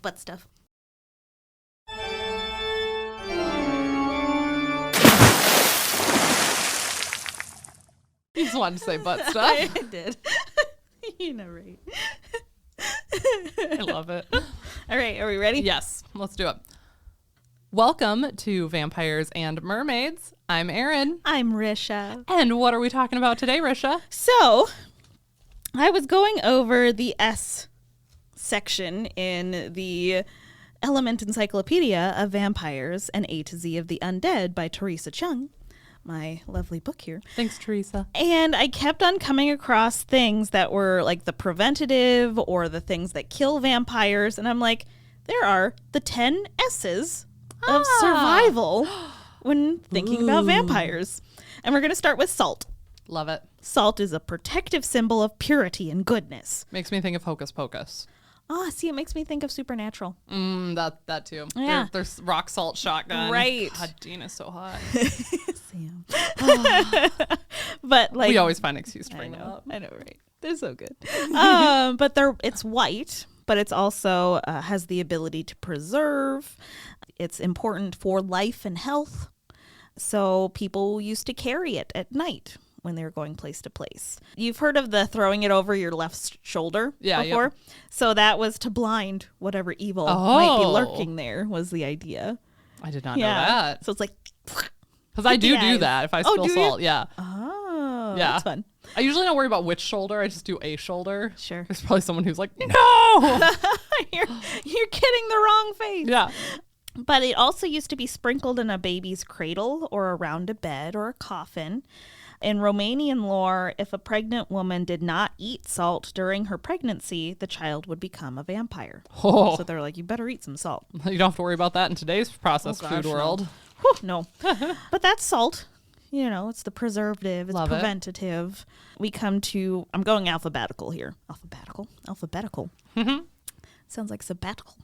butt stuff. You just wanted to say butt stuff. I did. You know, right. I love it. All right, are we ready? Yes, let's do it. Welcome to Vampires and Mermaids. I'm Erin. I'm Risha. And what are we talking about today, Risha? So, I was going over the S section in the Element Encyclopedia of Vampires and A to Z of the Undead by Teresa Chung, my lovely book here. Thanks, Teresa. And I kept on coming across things that were like the preventative or the things that kill vampires. And I'm like, there are the 10 S's of survival when thinking about vampires. And we're going to start with salt. Love it. Salt is a protective symbol of purity and goodness. Makes me think of Hocus Pocus. Ah, see, it makes me think of Supernatural. That too. Yeah. There's rock salt shotgun. Right. God, Dina's so hot. Sam. But like, We always find an excuse to I bring that know, up. I know, right? They're so good. But it's white, but it's also has the ability to preserve. It's important for life and health. So people used to carry it at night when they were going place to place. You've heard of the throwing it over your left shoulder before? Yep. So that was to blind whatever evil might be lurking there, was the idea. I did not know that. So it's like... Because I do that if I spill salt. Yeah. Oh, yeah. That's fun. I usually don't worry about which shoulder. I just do a shoulder. Sure. There's probably someone who's like, no! You're getting the wrong face. Yeah. But it also used to be sprinkled in a baby's cradle or around a bed or a coffin. In Romanian lore, if a pregnant woman did not eat salt during her pregnancy, the child would become a vampire. Oh. So they're like, you better eat some salt. You don't have to worry about that in today's processed food world. No. But that's salt. You know, it's the preservative. It's Love preventative. We come to, I'm going alphabetical here. Alphabetical. Sounds like sabbatical.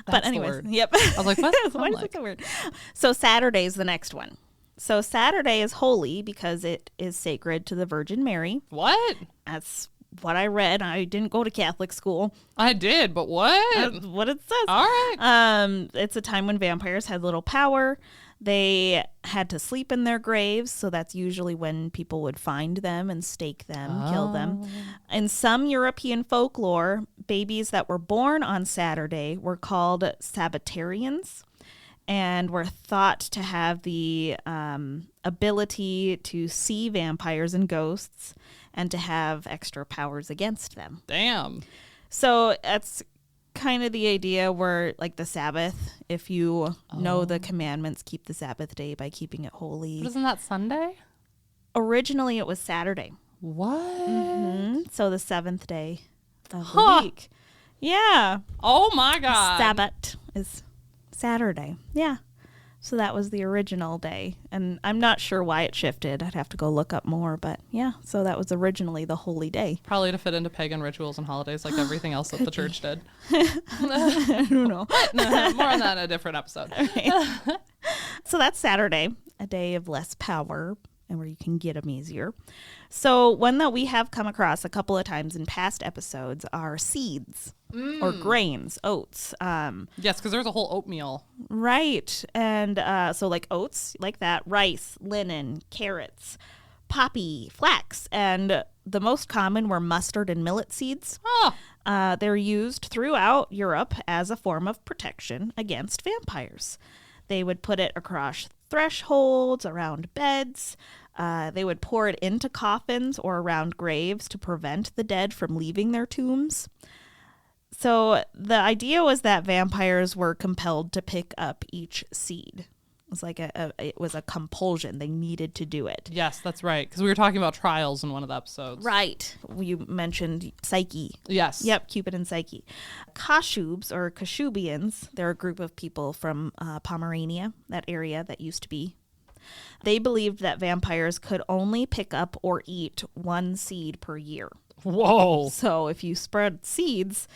But anyways, the word. Yep. I was like, what? Why is that weird? So Saturday is the next one. So Saturday is holy because it is sacred to the Virgin Mary. What? That's what I read. I didn't go to Catholic school. I did, but what? That's what it says. All right. It's a time when vampires had little power. They had to sleep in their graves, so that's usually when people would find them and stake them, kill them. In some European folklore, babies that were born on Saturday were called Sabbatarians and were thought to have the ability to see vampires and ghosts and to have extra powers against them. Damn. So that's kind of the idea where, like the Sabbath, if you know the commandments, keep the Sabbath day by keeping it holy. But isn't that Sunday? Originally, it was Saturday. What? Mm-hmm. So the seventh day of the week. Yeah. Oh my God. Sabbath is Saturday. Yeah. So that was the original day. And I'm not sure why it shifted. I'd have to go look up more. But yeah, so that was originally the holy day. Probably to fit into pagan rituals and holidays like everything else that the church did. I don't know. More on that in a different episode. Okay. So that's Saturday, a day of less power and where you can get them easier. So one that we have come across a couple of times in past episodes are seeds or grains, oats. Yes, because there's a whole oatmeal. Right. And so like oats, like that, rice, linen, carrots, poppy, flax, and the most common were mustard and millet seeds. They're used throughout Europe as a form of protection against vampires. They would put it across thresholds, around beds. They would pour it into coffins or around graves to prevent the dead from leaving their tombs. So the idea was that vampires were compelled to pick up each seed. It was like it was a compulsion. They needed to do it. Yes, that's right. Because we were talking about trials in one of the episodes. Right. You mentioned Psyche. Yes. Yep, Cupid and Psyche. Kashubs or Kashubians, they're a group of people from Pomerania, that area that used to be. They believed that vampires could only pick up or eat one seed per year. Whoa. So if you spread seeds,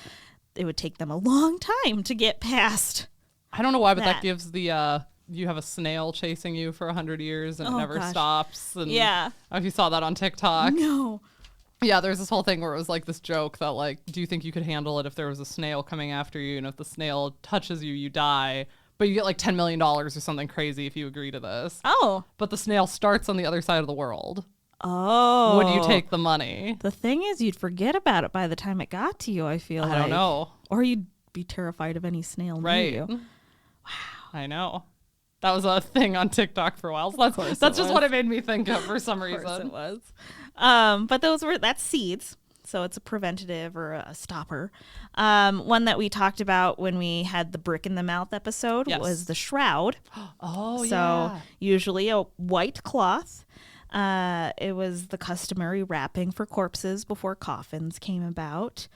it would take them a long time to get past. I don't know why, but that gives the you have a snail chasing you for 100 years and it never stops. And yeah. I don't know if you saw that on TikTok. No. Yeah, there's this whole thing where it was like this joke that like, do you think you could handle it if there was a snail coming after you, and if the snail touches you, you die, but you get like $10 million or something crazy if you agree to this. Oh. But the snail starts on the other side of the world. Oh. Would you take the money? The thing is, you'd forget about it by the time it got to you, I feel like. I don't know. Or you'd be terrified of any snail near you. Wow. I know. That was a thing on TikTok for a while. So that's just was. what it made me think of for some reason. Of course it was. But that's seeds. So it's a preventative or a stopper. One that we talked about when we had the brick in the mouth episode was the shroud. Oh, so usually a white cloth. It was the customary wrapping for corpses before coffins came about.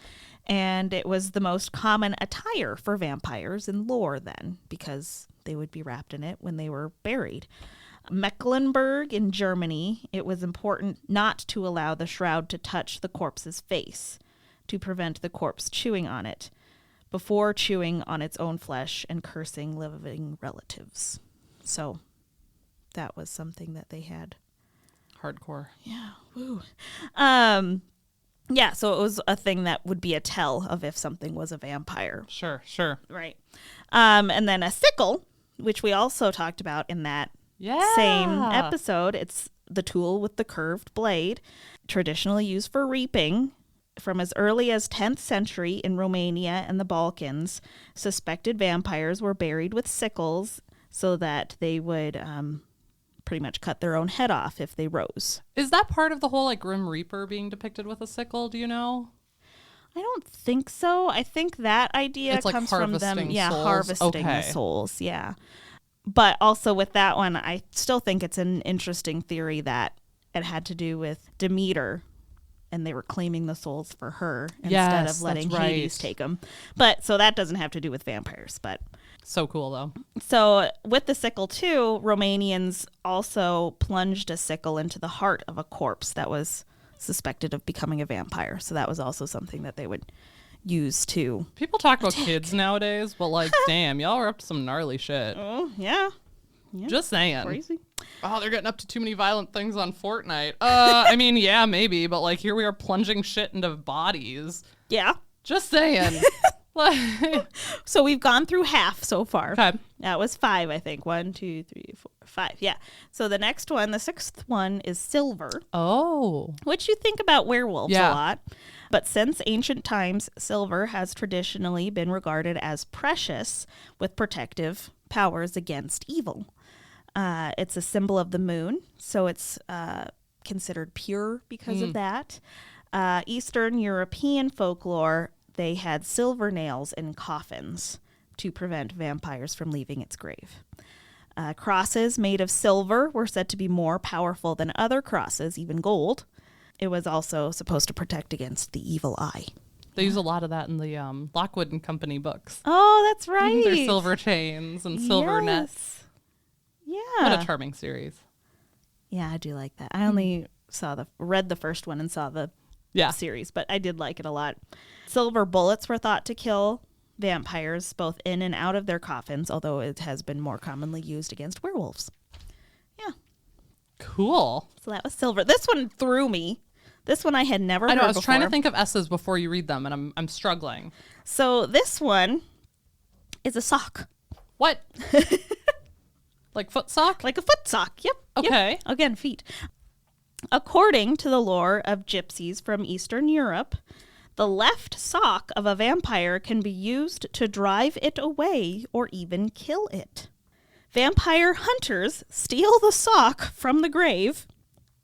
And it was the most common attire for vampires in lore then, because they would be wrapped in it when they were buried. Mecklenburg in Germany, it was important not to allow the shroud to touch the corpse's face to prevent the corpse chewing on it before chewing on its own flesh and cursing living relatives. So that was something that they had. Hardcore. Yeah. Woo. Yeah, so it was a thing that would be a tell of if something was a vampire. Sure. Right. And then a sickle, which we also talked about in that same episode. It's the tool with the curved blade, traditionally used for reaping. From as early as 10th century in Romania and the Balkans, suspected vampires were buried with sickles so that they would pretty much cut their own head off if they rose. Is that part of the whole like Grim Reaper being depicted with a sickle? Do you know? I don't think so. I think that idea comes from them, harvesting the souls. Yeah. But also with that one, I still think it's an interesting theory that it had to do with Demeter, and they were claiming the souls for her instead of letting Hades take them. But so that doesn't have to do with vampires, but so cool though. So with the sickle too, Romanians also plunged a sickle into the heart of a corpse that was suspected of becoming a vampire. So that was also something that they would use to People talk about kids nowadays, but like, damn, y'all are up to some gnarly shit. Oh, yeah. Just saying. Crazy. Oh, they're getting up to too many violent things on Fortnite. I mean, yeah, maybe, but like here we are plunging shit into bodies. Yeah. Just saying. So we've gone through half so far. Okay. That was 5, I think. 1, 2, 3, 4, 5. Yeah. So the next one, the 6th one, is silver. Oh. Which you think about werewolves a lot. But since ancient times, silver has traditionally been regarded as precious with protective powers against evil. It's a symbol of the moon, so it's considered pure because of that. Eastern European folklore, they had silver nails in coffins to prevent vampires from leaving its grave. Crosses made of silver were said to be more powerful than other crosses, even gold. It was also supposed to protect against the evil eye. They use a lot of that in the Lockwood and Company books. Oh, that's right. Their silver chains and silver nets. Yeah. What a charming series. Yeah, I do like that. I only read the first one and saw the series, but I did like it a lot. Silver bullets were thought to kill vampires both in and out of their coffins, although it has been more commonly used against werewolves. Yeah. Cool. So that was silver. This one threw me. This one I had never heard before. I was trying to think of S's before you read them, and I'm struggling. So this one is a sock. What? Like foot sock? Like a foot sock. Yep. Okay. Yep. Again, feet. According to the lore of gypsies from Eastern Europe, the left sock of a vampire can be used to drive it away or even kill it. Vampire hunters steal the sock from the grave,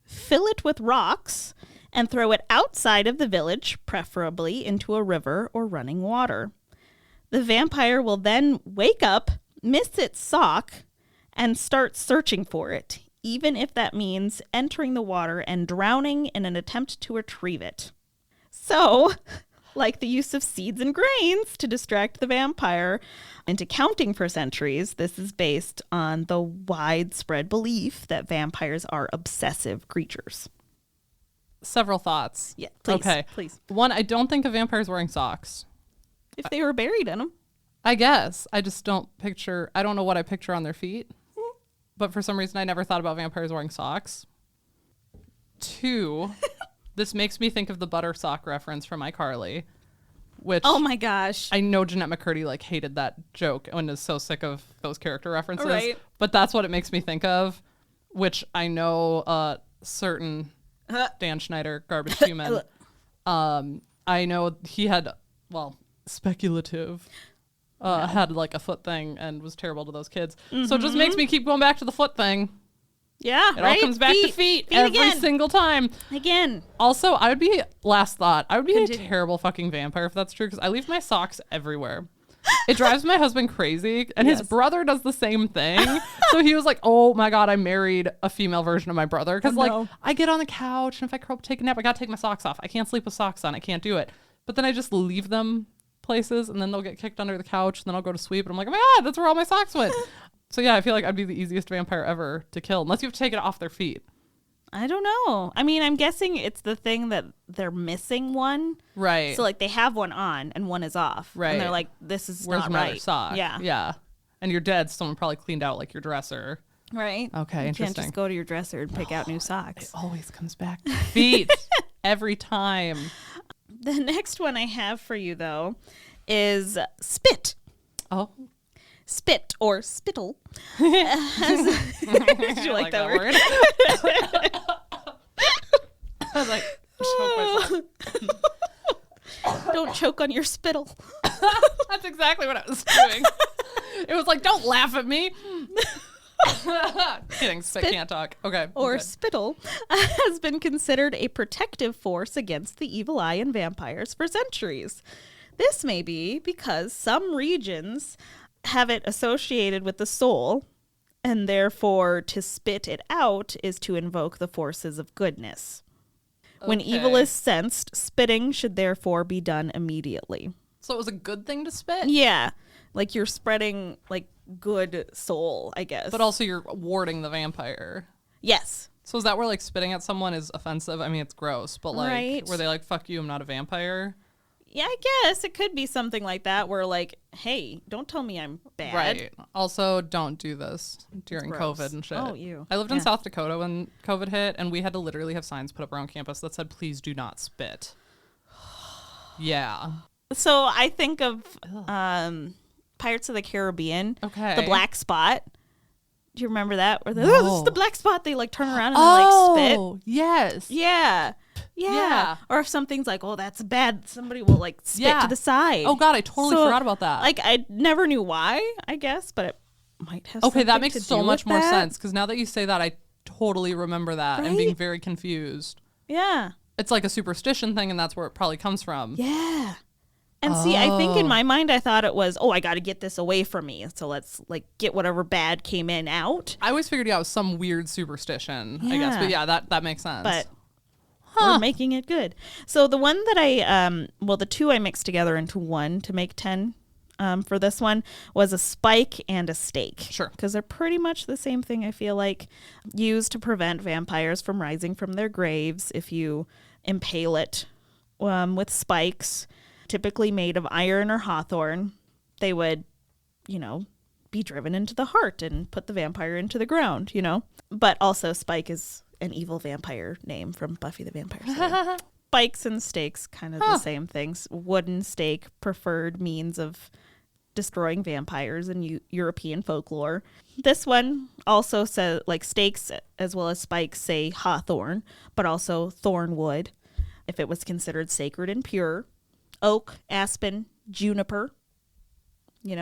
fill it with rocks, and throw it outside of the village, preferably into a river or running water. The vampire will then wake up, miss its sock, and start searching for it, even if that means entering the water and drowning in an attempt to retrieve it. So, like the use of seeds and grains to distract the vampire into counting for centuries, this is based on the widespread belief that vampires are obsessive creatures. Several thoughts. Yeah, please. Okay. Please. One, I don't think of vampires wearing socks. If they were buried in them. I guess. I just don't know what I picture on their feet. But for some reason, I never thought about vampires wearing socks. 2, This makes me think of the butter sock reference from iCarly, which Oh my gosh. I know Jeanette McCurdy like hated that joke and is so sick of those character references. Right. But that's what it makes me think of, which I know certain Dan Schneider, garbage human. I know he had, speculative, had like a foot thing and was terrible to those kids. So it just makes me keep going back to the foot thing. Yeah, It all comes back to feet every again. single time. Again. Also, I would be a terrible fucking vampire if that's true, because I leave my socks everywhere. It drives my husband crazy, and his brother does the same thing. So he was like, oh my God, I married a female version of my brother. Because I get on the couch, and if I curl up to take a nap, I got to take my socks off. I can't sleep with socks on. I can't do it. But then I just leave them places, and then they'll get kicked under the couch, and then I'll go to sleep, and I'm like, oh my God, that's where all my socks went. So yeah, I feel like I'd be the easiest vampire ever to kill, unless you have to take it off their feet. I don't know. I mean, I'm guessing it's the thing that they're missing one. Right. So like they have one on and one is off. Right. And they're like, this is Where's not my right. other sock? Yeah. Yeah. And you're dead. Someone probably cleaned out like your dresser. Right. Okay, You interesting. can't just go to your dresser and pick out new It socks. always comes back to feet every time. The next one I have for you though is spit. Oh. Spit or spittle. Did you like that word? I was like, choke myself. Don't choke on your spittle. That's exactly what I was doing. It was like, don't laugh at me. Kidding, I can't talk. Okay. Or spittle has been considered a protective force against the evil eye in vampires for centuries. This may be because some regions have it associated with the soul, and therefore to spit it out is to invoke the forces of goodness. When evil is sensed, spitting should therefore be done immediately. So it was a good thing to spit? Yeah, like you're spreading like good soul, I guess. But also you're warding the vampire. Yes. So is that where like spitting at someone is offensive? I mean, it's gross, but like Right. where they like, fuck you, I'm not a vampire? Yeah, I guess it could be something like that where like, hey, don't tell me I'm bad. Right. Also, don't do this during gross. COVID and shit. Oh, ew. I lived in Yeah. South Dakota when COVID hit, and we had to literally have signs put up around campus that said, please do not spit. Yeah. So I think of Pirates of the Caribbean. Okay. The black spot. Do you remember that? Where No. oh, this is the black spot. They like turn around and they, like spit. Yes. Yeah. Yeah. Or if something's like, oh, that's bad, somebody will like spit to the side. Oh, God, I totally So, forgot about that. Like I never knew why, I guess, but it might have okay, that something makes to so do much with more that. sense, because now that you say that, I totally remember that and being Right? very confused. Yeah. It's like a superstition thing, and that's where it probably comes from. Yeah. And see, I think in my mind, I thought it was, oh, I got to get this away from me. So let's like get whatever bad came in out. I always figured, yeah, it was some weird superstition, I guess. But yeah, that makes sense. But we're making it good. So the one that the two I mixed together into one to make 10 for this one was a spike and a stake. Sure. Because they're pretty much the same thing, I feel like. Used to prevent vampires from rising from their graves if you impale it with spikes, typically made of iron or hawthorn. They would, be driven into the heart and put the vampire into the ground, But also Spike is an evil vampire name from Buffy the Vampire Slayer. Spikes and stakes, kind of the same things. Wooden stake, preferred means of destroying vampires in European folklore. This one also says, like, stakes as well as spikes say hawthorn, but also thornwood, if it was considered sacred and pure. Oak, aspen, juniper.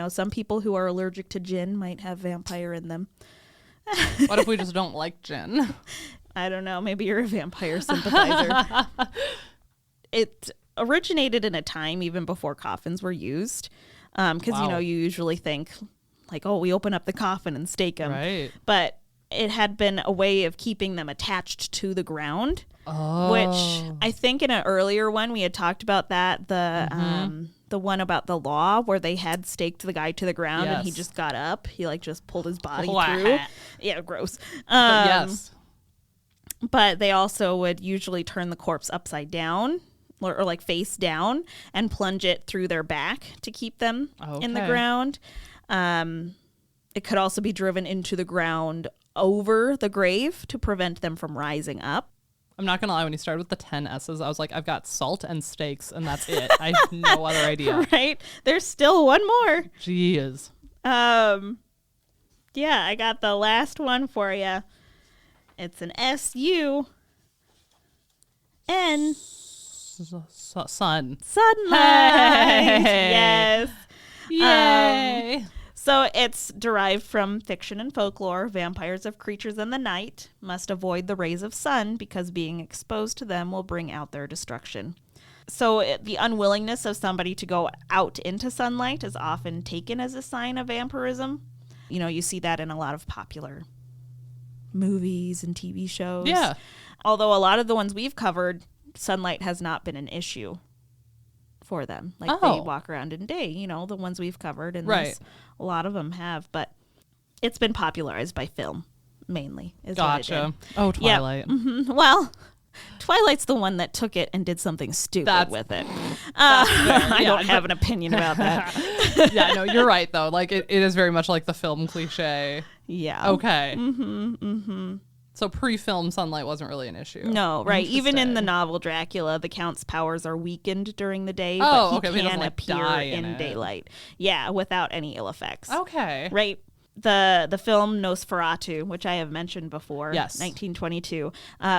Some people who are allergic to gin might have vampire in them. What if we just don't like gin? I don't know. Maybe you're a vampire sympathizer. It originated in a time even before coffins were used. Because, Wow. you usually think like, oh, we open up the coffin and stake them. Right. But it had been a way of keeping them attached to the ground. Oh. Which I think in an earlier one we had talked about that. The one about the law where they had staked the guy to the ground and he Yes. just got up. He like just pulled his body Wah. through. Yeah, gross. But yes. But they also would usually turn the corpse upside down or like face down and plunge it through their back to keep them in the Okay. ground. It could also be driven into the ground over the grave to prevent them from rising up. I'm not gonna lie, when he started with the 10 S's, I was like, I've got salt and steaks, and that's it. I have no other idea. Right? There's still one more. Jeez. Yeah, I got the last one for you. It's an SUN. Sun. Sunlight. Hey. Yes. Yay. So it's derived from fiction and folklore. Vampires of creatures in the night must avoid the rays of sun because being exposed to them will bring out their destruction. So the unwillingness of somebody to go out into sunlight is often taken as a sign of vampirism. You know, you see that in a lot of popular movies and TV shows. Yeah. Although a lot of the ones we've covered, sunlight has not been an issue for them. Like they walk around in day, you know, the ones we've covered, and right. A lot of them have, but it's been popularized by film mainly. Gotcha. Oh, Twilight. Yeah. Mm-hmm. Well, Twilight's the one that took it and did something stupid with it. I don't have an opinion about that. Yeah, no, you're right, though. Like, it is very much like the film cliche. Yeah. Okay. Mm-hmm. Mm-hmm. So pre-film sunlight wasn't really an issue. No, right. Even in the novel Dracula, the Count's powers are weakened during the day, but he can appear in daylight. Yeah, without any ill effects. Okay. Right. The film Nosferatu, which I have mentioned before, yes, 1922,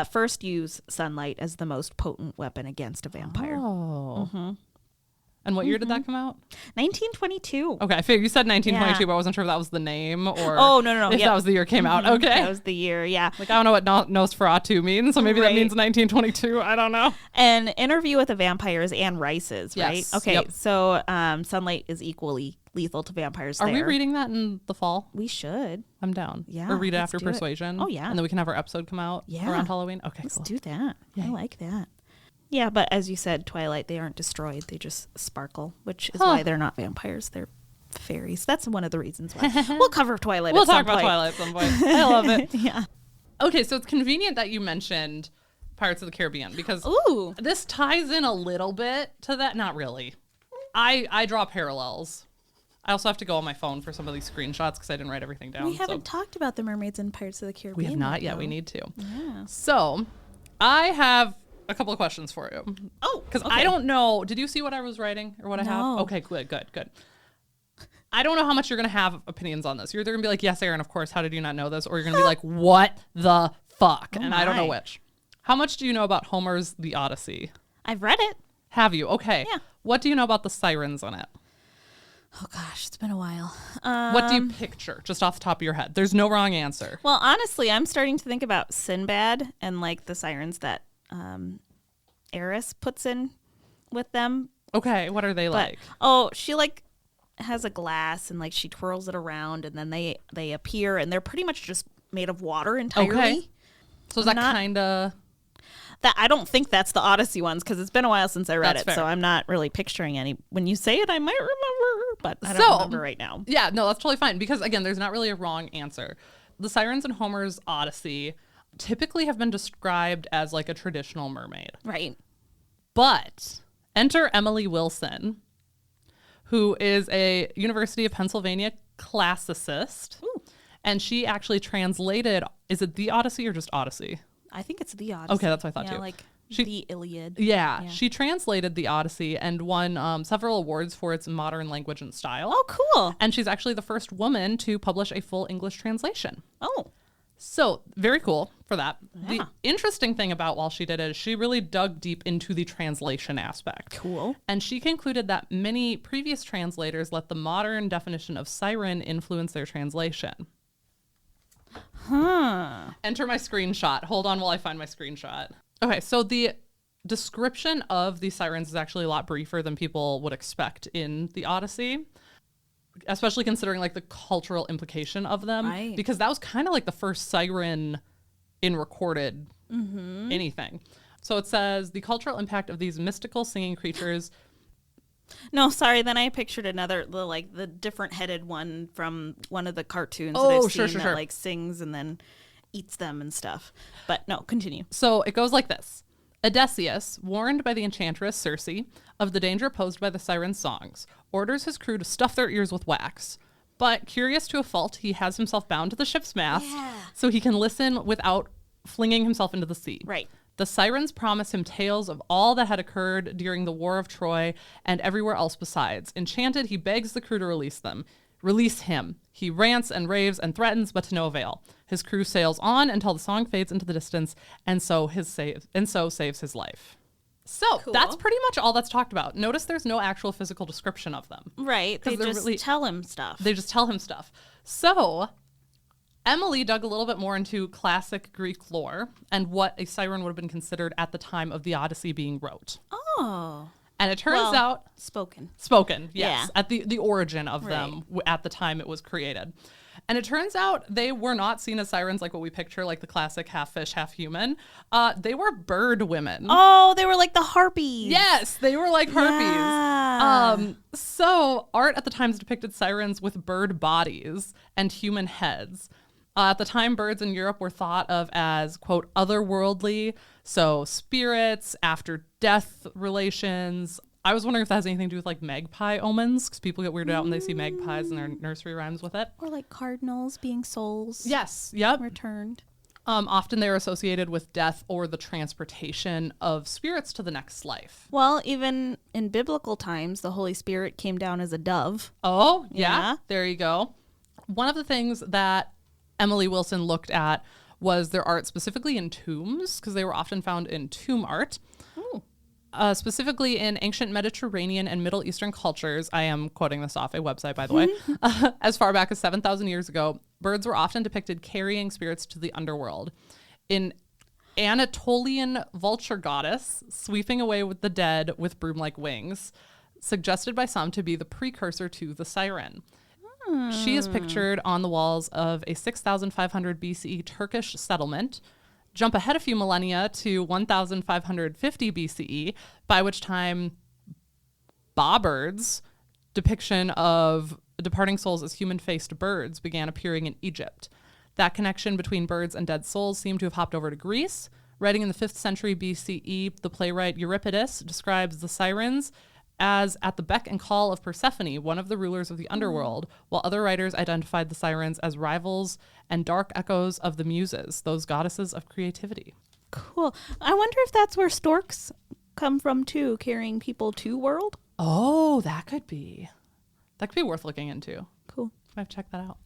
first used sunlight as the most potent weapon against a vampire. Oh. Mm-hmm. And what year did that come out? 1922. Okay, I figured you said 1922, but I wasn't sure if that was the name or no. if that was the year it came out. Okay. That was the year, yeah. Like, I don't know what Nosferatu means, so maybe that means 1922. I don't know. An Interview with a Vampire is Anne Rice's, right? Yes. Okay, so sunlight is equally lethal to vampires. Are we reading that in the fall? We should. I'm down. Yeah. Or read it after Persuasion. Oh, yeah. And then we can have our episode come out around Halloween. Okay, let's cool. do that. Yay. I like that. Yeah, but as you said, Twilight, they aren't destroyed. They just sparkle, which is why they're not vampires. They're fairies. That's one of the reasons why. We'll cover Twilight We'll at some talk about Twilight at some point. I love it. Yeah. Okay, so it's convenient that you mentioned Pirates of the Caribbean because this ties in a little bit to that. Not really. I draw parallels. I also have to go on my phone for some of these screenshots because I didn't write everything down. We haven't talked about the Mermaids and Pirates of the Caribbean. We have not yet. We need to. Yeah. So I have a couple of questions for you. Oh, because I don't know. Did you see what I was writing or what I have? Okay, good. I don't know how much you're going to have opinions on this. You're either going to be like, yes, Aaron, of course. How did you not know this? Or you're going to be like, what the fuck? And I don't know which. How much do you know about Homer's The Odyssey? I've read it. Have you? Okay. Yeah. What do you know about the sirens in it? Oh, gosh, it's been a while. What do you picture just off the top of your head? There's no wrong answer. Well, honestly, I'm starting to think about Sinbad and like the sirens that Eris puts in with them. Okay, what are they like? Oh, she like has a glass and like she twirls it around and then they appear and they're pretty much just made of water entirely. Okay. So is that kind of... That I don't think that's the Odyssey ones because it's been a while since I read that's it, fair. so I'm not really picturing any. When you say it, I might remember, but I don't remember right now. Yeah, no, that's totally fine because again, there's not really a wrong answer. The sirens in Homer's Odyssey typically have been described as like a traditional mermaid, right? But enter Emily Wilson, who is a University of Pennsylvania classicist, and she actually translated. Is it the Odyssey or just Odyssey? I think it's the Odyssey. Okay, that's what I thought too. Like the Iliad. Yeah, she translated the Odyssey and won several awards for its modern language and style. Oh, cool. And she's actually the first woman to publish a full English translation. Oh. So, very cool for that. Yeah. The interesting thing about while she did it is she really dug deep into the translation aspect. Cool. And she concluded that many previous translators let the modern definition of siren influence their translation. Enter my screenshot. Hold on while I find my screenshot. Okay, so the description of the sirens is actually a lot briefer than people would expect in the Odyssey, especially considering like the cultural implication of them. Right. Because that was kind of like the first siren in recorded anything. So it says the cultural impact of these mystical singing creatures. No, sorry. Then I pictured another, the different headed one from one of the cartoons that I've seen that like sings and then eats them and stuff. But no, continue. So it goes like this. Odysseus, warned by the enchantress Circe of the danger posed by the siren's songs, orders his crew to stuff their ears with wax. But curious to a fault, he has himself bound to the ship's mast so he can listen without flinging himself into the sea. Right. The Sirens promise him tales of all that had occurred during the War of Troy and everywhere else besides. Enchanted, he begs the crew to release him. He rants and raves and threatens, but to no avail. His crew sails on until the song fades into the distance, and so saves his life. So that's pretty much all that's talked about. Notice there's no actual physical description of them. Right. They just tell him stuff. They just tell him stuff. So Emily dug a little bit more into classic Greek lore and what a siren would have been considered at the time of the Odyssey being wrote. Oh. And it turns out... Spoken, yes. Yeah. At the origin of them at the time it was created. And it turns out they were not seen as sirens like what we picture, like the classic half fish, half human. They were bird women. Oh, they were like the harpies. Yes, they were like harpies. Yeah. So art at the time depicted sirens with bird bodies and human heads. At the time, birds in Europe were thought of as, quote, otherworldly, so spirits, after death relations. I was wondering if that has anything to do with like magpie omens, because people get weirded out when they see magpies in their nursery rhymes with it. Or like cardinals being souls. Yes, yep. Returned. Often they're associated with death or the transportation of spirits to the next life. Well, even in biblical times, the Holy Spirit came down as a dove. Oh, yeah. There you go. One of the things that Emily Wilson looked at was their art specifically in tombs, because they were often found in tomb art. Specifically in ancient Mediterranean and Middle Eastern cultures. I am quoting this off a website, by the way. As far back as 7,000 years ago, birds were often depicted carrying spirits to the underworld. In Anatolian vulture goddess, sweeping away with the dead with broom-like wings, suggested by some to be the precursor to the siren. She is pictured on the walls of a 6,500 BCE Turkish settlement. Jump ahead a few millennia to 1,550 BCE, by which time Bauber's depiction of departing souls as human-faced birds began appearing in Egypt. That connection between birds and dead souls seemed to have hopped over to Greece. Writing in the 5th century BCE, the playwright Euripides describes the sirens as at the beck and call of Persephone, one of the rulers of the underworld, while other writers identified the sirens as rivals and dark echoes of the muses, those goddesses of creativity. Cool. I wonder if that's where storks come from too, carrying people to world. Oh, that could be worth looking into. Cool. I have to check that out.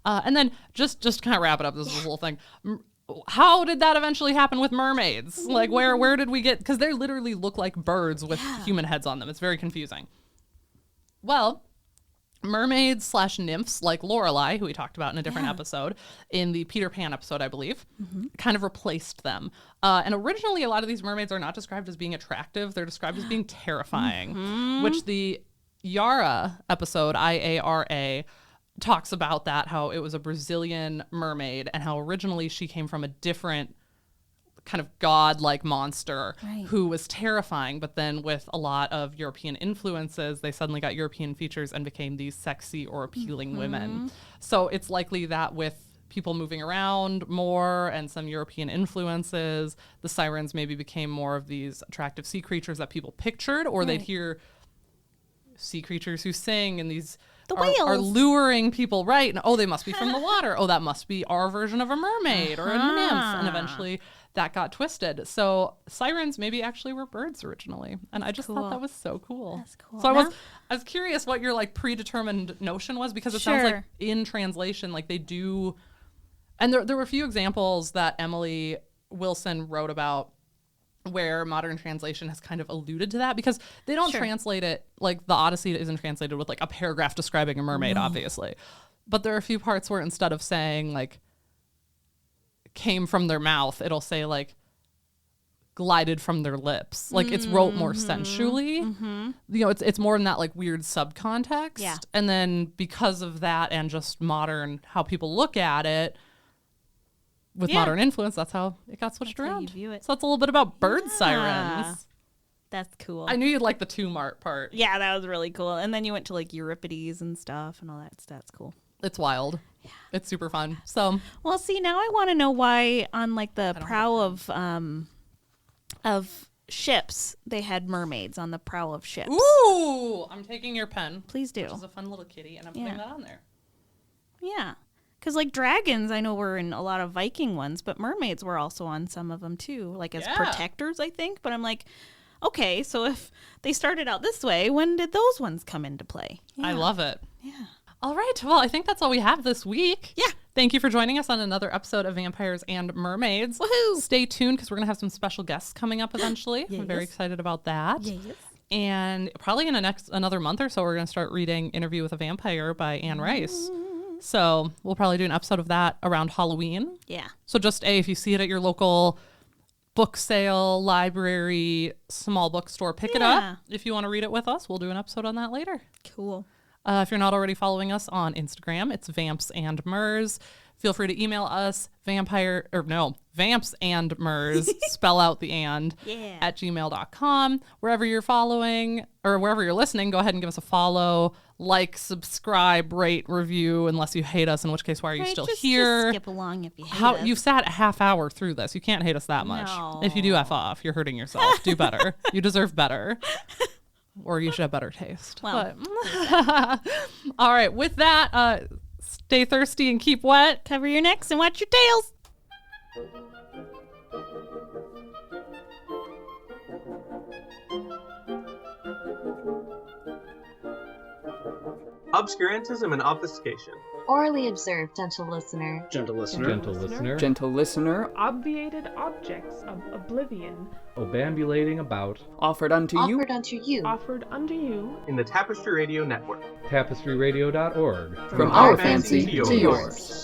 And then just to kind of wrap it up, this whole thing. How did that eventually happen with mermaids? Like, where did we get... Because they literally look like birds with human heads on them. It's very confusing. Well, mermaids / nymphs like Lorelei, who we talked about in a different episode, in the Peter Pan episode, I believe, kind of replaced them. And originally, a lot of these mermaids are not described as being attractive. They're described as being terrifying, which the Yara episode, IARA, talks about that, how it was a Brazilian mermaid and how originally she came from a different kind of god-like monster who was terrifying, but then with a lot of European influences, they suddenly got European features and became these sexy or appealing women. So it's likely that with people moving around more and some European influences, the sirens maybe became more of these attractive sea creatures that people pictured, or they'd hear sea creatures who sing and these are luring people, right? And, they must be from the water. Oh, that must be our version of a mermaid or a nymph. And eventually that got twisted. So sirens maybe actually were birds originally. And I just thought that was so cool. That's cool. So I was curious what your like predetermined notion was, because it sounds like in translation, like they do. And there were a few examples that Emily Wilson wrote about where modern translation has kind of alluded to that, because they don't translate it like the Odyssey isn't translated with like a paragraph describing a mermaid, obviously. But there are a few parts where instead of saying like came from their mouth, it'll say like glided from their lips. Like it's wrote more sensually. You know, it's more in that like weird subcontext. Yeah. And then because of that and just modern how people look at it, with modern influence, that's how it got switched around. How you view it. So that's a little bit about bird sirens. That's cool. I knew you'd like the tomb art part. Yeah, that was really cool. And then you went to like Euripides and stuff and all that. That's cool. It's wild. Yeah. It's super fun. So, well, see, now I want to know why on like the prow of ships they had mermaids on the prow of ships. Ooh, I'm taking your pen. Please do. Which is a fun little kitty, and I'm putting that on there. Yeah. Because, like, dragons, I know were in a lot of Viking ones, but mermaids were also on some of them, too, like, as protectors, I think. But I'm like, okay, so if they started out this way, when did those ones come into play? Yeah. I love it. Yeah. All right. Well, I think that's all we have this week. Yeah. Thank you for joining us on another episode of Vampires and Mermaids. Woohoo! Stay tuned because we're going to have some special guests coming up eventually. Yes. I'm very excited about that. Yes. And probably in another month or so, we're going to start reading Interview with a Vampire by Anne Rice. So we'll probably do an episode of that around Halloween. Yeah. So just if you see it at your local book sale, library, small bookstore, pick it up. If you want to read it with us, we'll do an episode on that later. Cool. If you're not already following us on Instagram, it's Vamps and Mers. Feel free to email us vamps and Mers, spell out the and, at gmail.com. Wherever you're following or wherever you're listening, go ahead and give us a follow, like, subscribe, rate, review, unless you hate us, in which case, why are you still here? Just skip along if you hate us. You've sat a half hour through this. You can't hate us that much. No. If you do F off, you're hurting yourself. Do better. You deserve better. Or you should have better taste. Well. All right. With that, stay thirsty and keep wet. Cover your necks and watch your tails. Obscurantism and obfuscation. Orally observed, gentle listener. Gentle listener. Gentle listener. Gentle listener. Obviated objects of oblivion. Obambulating about. Offered unto you. Offered unto you. In the Tapestry Radio Network. TapestryRadio.org. From our fancy to yours.